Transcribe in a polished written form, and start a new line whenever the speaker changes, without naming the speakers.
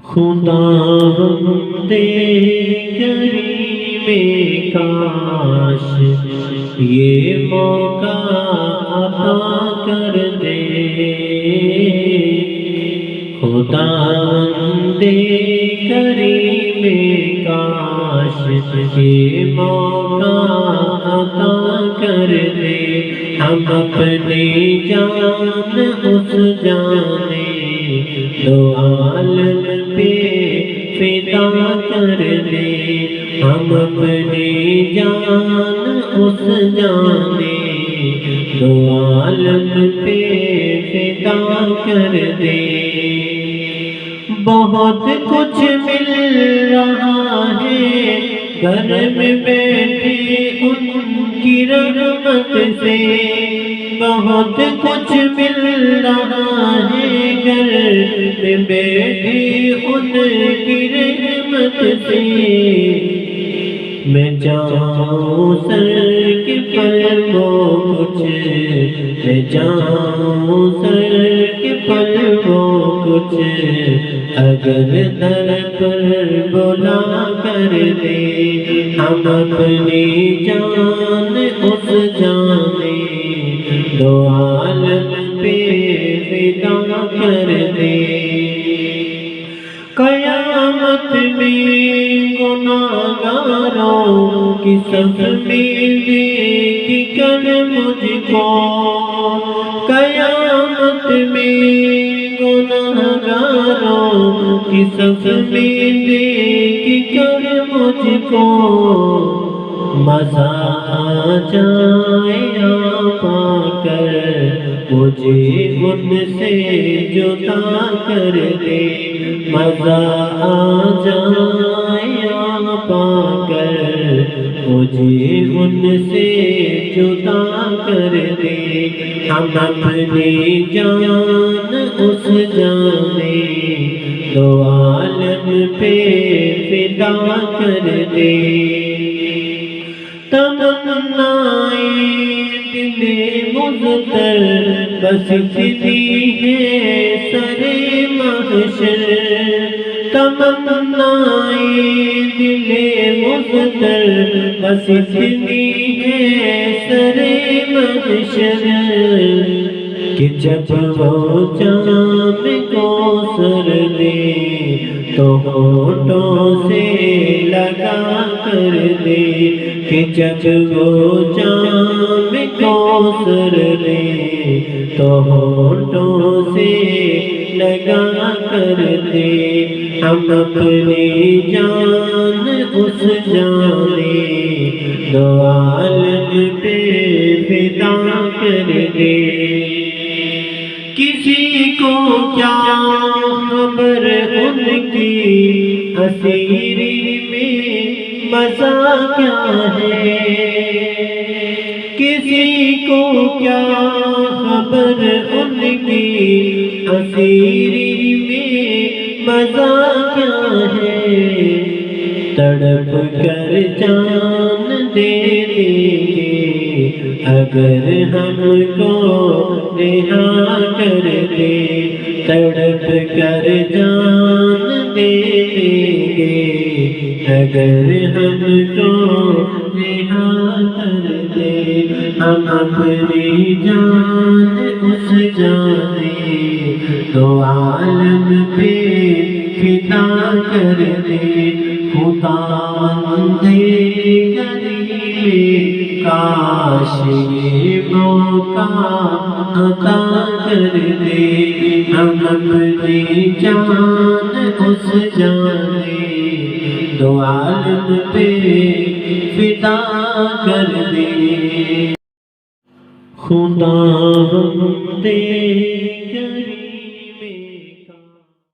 خداوند کریم کاش یہ موقع عطا کر دے، خداوند کریم کاش یہ موقع عطا کر دے، ہم اپنی جان اس جانے دو عالم پہ فدا کر دے، ہم اپنی جان اس جانے دو عالم پہ فدا کر دے۔ بہت کچھ مل رہا ہے گھر میں بیٹھے ان کی رحمت سے، بہت کچھ مل رہا ہے گھر میں بیٹھے ان کی رحمت سے، میں جاؤں سر کے پلووں کچھ، میں جاؤں سر کے پلووں کچھ، اگر در پر بلا کر دے، ہم اپنی جان اس جانے دو عالم پہ فدا کر دے۔ قیامت میں گناہگاروں کی صف میں دیکھ کر مجھ کو، قیامت میں گناہگاروں کی صف میں دیکھ کر مجھ کو، مزہ آ جائے پا کر مجھے ان سے جدا کر دے، مزہ آ جائے پا کر مجھے ان سے جدا کر دے، ہم اپنی جان اس جانے دو عالم پہ فدا کر دے۔ تمنائیں دل مضطر بس اتنی ہے سر محشر، تمنائیں دل مضطر بس اتنی ہے سر محشر، کہ جب وہ جام کوثر دے تو ہونٹوں سے لگا کر دے، کہ جب وہ جام کوثر دے تو ہونٹوں سے لگا کر دے، ہم اپنی جان اس جانے دو عالم پہ فدا کر دے۔ کسی کو کیا خبر ان کی اسیری میں مزہ کیا ہے، کسی کو کیا خبر ان کی اسیری میں مزہ کیا ہے، تڑپ کر جان دے دیں گے اگر ہم کو رہا کر دے، تڑپ کر جان دے دیں گے اگر ہم کو رہا کر دے، ہم اپنی جان اس جانے دو عالم پہ فدا کر دے، خداوند کریم کاش یہ موقع عطا کر دے، ہم اپنی جان اس جانے دو عالم پہ فدا کر دے، خداوند کریم